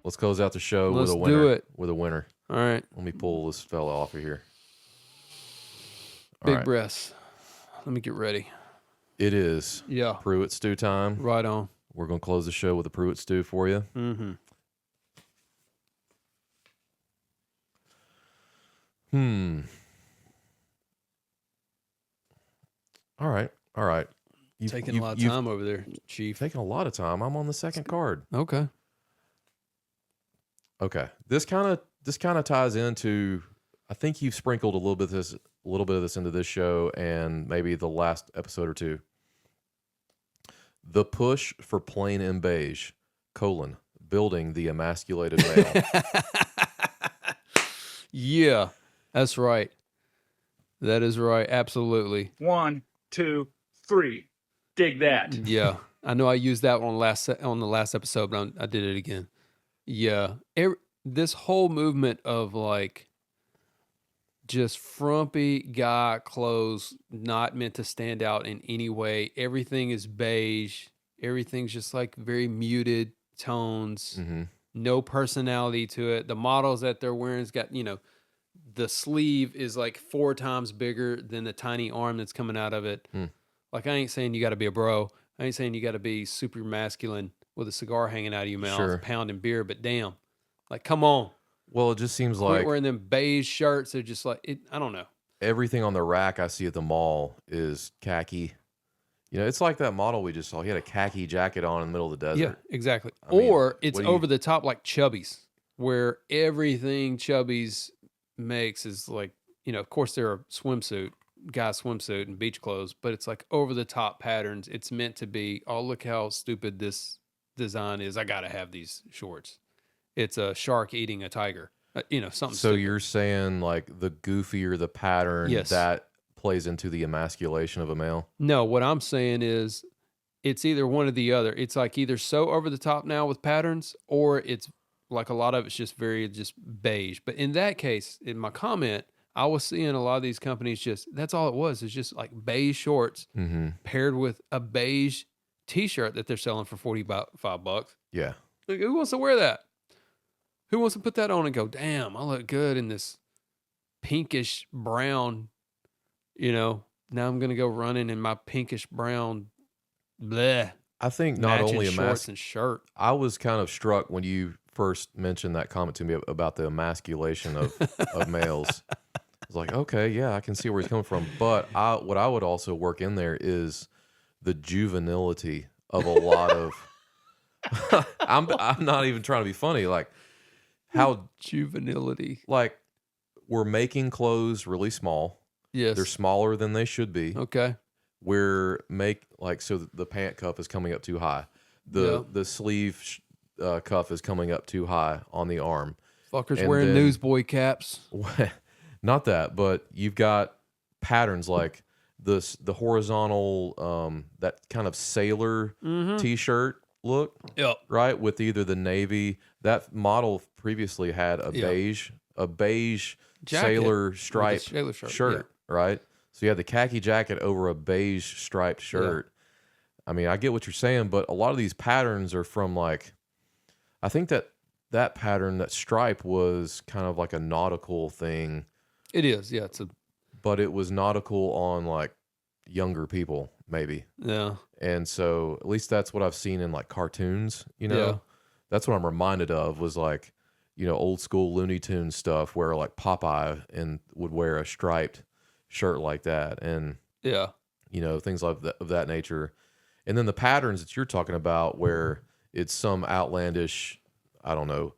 Let's close out the show Let's with a winner. do it. With a winner. All right. Let me pull this fella off of here. All Big right. breaths. Let me get ready. It is Pruitt stew time. Right on. We're going to close the show with a Pruitt stew for you. Mm-hmm. All right. Taking a lot of time over there, Chief. Taking a lot of time. I'm on the second card. Okay. This kind of ties into. I think you've sprinkled a little bit of this into this show, and maybe the last episode or two. The push for plain and beige: building the emasculated male. Yeah, that's right. That is right. Absolutely. 1, 2, 3. Dig that. Yeah, I know I used that one on the last episode, but I did it again. Yeah, this whole movement of like just frumpy guy clothes, not meant to stand out in any way. Everything is beige. Everything's just like very muted tones. Mm-hmm. No personality to it. The models that they're wearing's got, the sleeve is like 4 times bigger than the tiny arm that's coming out of it. Like, I ain't saying you got to be a bro. I ain't saying you got to be super masculine with a cigar hanging out of your mouth, pounding beer, but damn, like, come on. Well, it just seems Quit like wearing them beige shirts. They're just like, I don't know. everything on the rack I see at the mall is khaki. It's like that model we just saw. He had a khaki jacket on in the middle of the desert. Yeah, exactly. I mean, or it's over the top like Chubby's, where everything Chubby's makes is like, of course they're a guy's swimsuit and beach clothes, but it's like over the top patterns. It's meant to be, oh, look how stupid this design is. I got to have these shorts. It's a shark eating a tiger, something. So stupid. you're saying like the goofier the pattern, that plays into the emasculation of a male? No, what I'm saying is it's either one or the other. It's like either so over the top now with patterns, or it's like a lot of it's just very just beige. But in that case, in my comment, I was seeing a lot of these companies that's all it was. It's just like beige shorts paired with a beige t-shirt that they're selling for $45. Yeah. Like, who wants to wear that? Who wants to put that on and go, damn, I look good in this pinkish brown, now I'm going to go running in my pinkish brown, bleh. I think not only shorts and shirt. I was kind of struck when you first mentioned that comment to me about the emasculation of males. I was like, okay, yeah, I can see where he's coming from. But what I would also work in there is the juvenility of a lot of. I'm not even trying to be funny. Like how juvenility. Like we're making clothes really small. Yes, they're smaller than they should be. Okay. So the pant cuff is coming up too high. The sleeve cuff is coming up too high on the arm. Fuckers wearing newsboy caps. Not that, but you've got patterns like the horizontal, that kind of sailor t-shirt look. Yep. Right, with either the navy. That model previously had a beige jacket, sailor striped shirt. Right. So you had the khaki jacket over a beige striped shirt. Yeah. I mean, I get what you're saying, but a lot of these patterns are from like, I think that pattern, that stripe was kind of like a nautical thing. It is, yeah. But it was nautical on like younger people, maybe. Yeah. And so at least that's what I've seen in like cartoons, Yeah. That's what I'm reminded of was like, old school Looney Tunes stuff where like Popeye would wear a striped shirt like that, and things of that nature. And then the patterns that you're talking about where it's some outlandish, I don't know,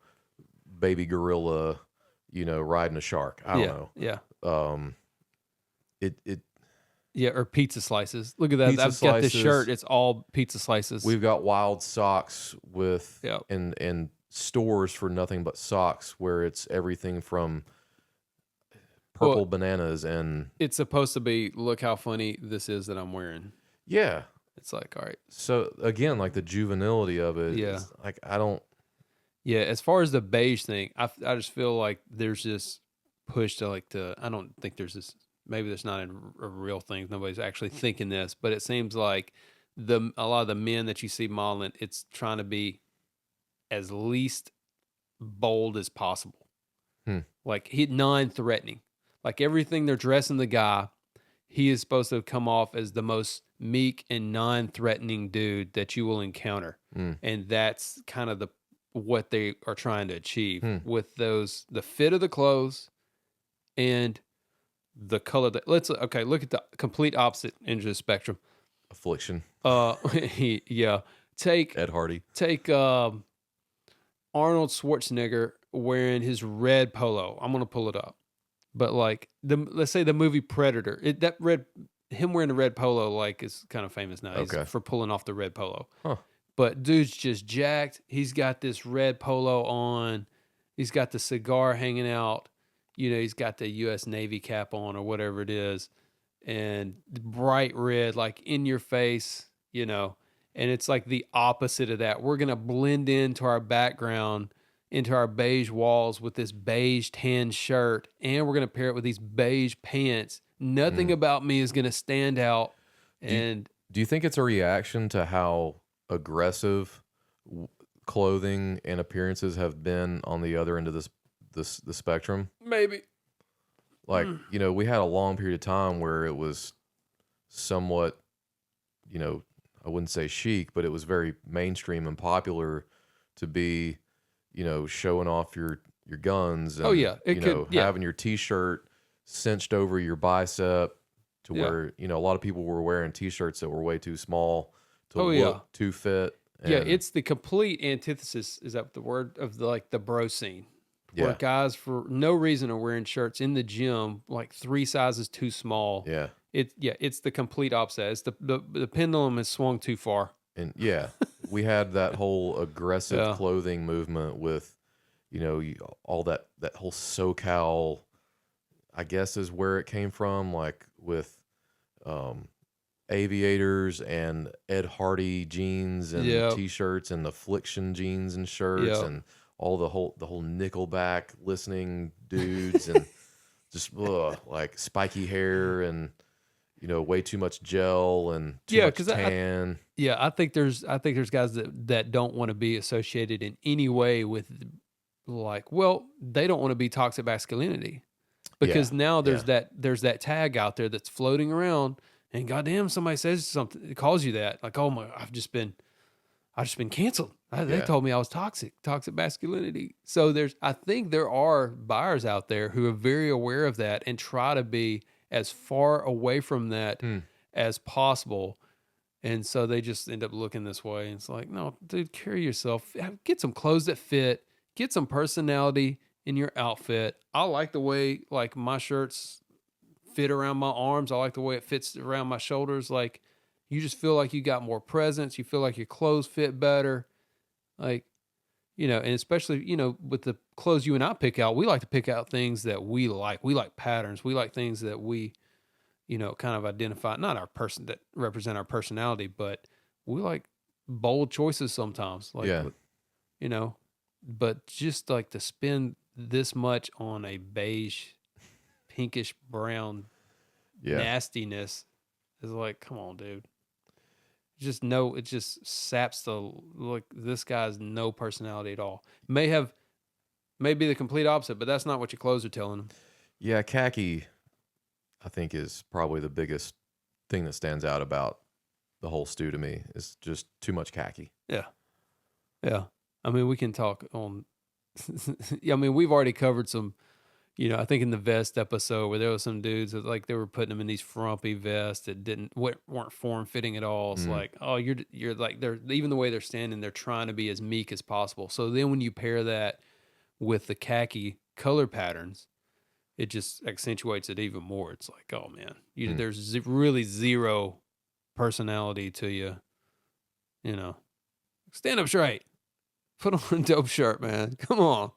baby gorilla, riding a shark. I don't know. Yeah. Or pizza slices. Look at that. I've got this shirt. It's all pizza slices. We've got wild socks with and stores for nothing but socks where it's everything from purple bananas, and it's supposed to be, look how funny this is that I'm wearing. Yeah. It's like, all right. So again, like the juvenility of it. Yeah. Like I don't. Yeah. As far as the beige thing, I just feel like there's this push to like the. I don't think there's this. Maybe there's not a real thing. Nobody's actually thinking this, but it seems like a lot of the men that you see modeling, it's trying to be as least bold as possible. Like non-threatening. Like everything they're dressing the guy, he is supposed to come off as the most meek and non-threatening dude that you will encounter. And that's kind of what they are trying to achieve with the fit of the clothes and the color. Look at the complete opposite end of the spectrum. Affliction. Yeah. Take Ed Hardy. Take Arnold Schwarzenegger wearing his red polo. I'm gonna pull it up, but like let's say the movie Predator. Him wearing the red polo like is kind of famous now for pulling off the red polo. Huh. But dude's just jacked. He's got this red polo on. He's got the cigar hanging out. He's got the U.S. Navy cap on or whatever it is, and bright red, like in your face. And it's like the opposite of that. We're gonna blend into our background, into our beige walls with this beige tan shirt, and we're gonna pair it with these beige pants. Nothing about me is gonna stand out. Do you think it's a reaction to how aggressive clothing and appearances have been on the other end of the spectrum? Maybe. Like, we had a long period of time where it was somewhat, I wouldn't say chic, but it was very mainstream and popular to be, showing off your guns and, having your T-shirt cinched over your bicep to where, a lot of people were wearing T-shirts that were way too small to look too fit. And it's the complete antithesis, is that the word, of the bro scene. Where guys for no reason are wearing shirts in the gym like 3 sizes too small. Yeah. It's the complete opposite. It's the pendulum has swung too far. And we had that whole aggressive clothing movement with, all that whole SoCal, I guess is where it came from, like with aviators and Ed Hardy jeans and T-shirts and Affliction jeans and shirts and all the whole Nickelback listening dudes and just like spiky hair and way too much gel and too much tan. I think there's guys that don't want to be associated in any way with they don't want to be toxic masculinity because now there's that tag out there that's floating around, and goddamn, somebody says something, it calls you that, like, oh my, I've just been canceled. They told me I was toxic masculinity. So I think there are buyers out there who are very aware of that and try to be as far away from that as possible. And so they just end up looking this way. And it's like, no, dude, carry yourself. Get some clothes that fit. Get some personality in your outfit. I like the way like my shirts fit around my arms. I like the way it fits around my shoulders. Like, you just feel like you got more presence. You feel like your clothes fit better. Like, and especially, with the clothes you and I pick out, we like to pick out things that we like. We like patterns. We like things that we, kind of identify, not our person that represent our personality, but we like bold choices sometimes. Like, but just like to spend this much on a beige, pinkish brown nastiness is like, come on, dude. It just saps this guy's no personality at all. May be the complete opposite, but that's not what your clothes are telling him. Yeah, khaki, I think, is probably the biggest thing that stands out about the whole stew to me. Is just too much khaki. Yeah. Yeah. I mean, we can talk on... I mean, we've already covered some... I think in the vest episode where there was some dudes that like they were putting them in these frumpy vests that weren't form fitting at all. It's like, oh, you're like, they're even the way they're standing, they're trying to be as meek as possible. So then when you pair that with the khaki color patterns, it just accentuates it even more. It's like, oh man, there's really zero personality to you. Stand up straight, put on a dope shirt, man. Come on.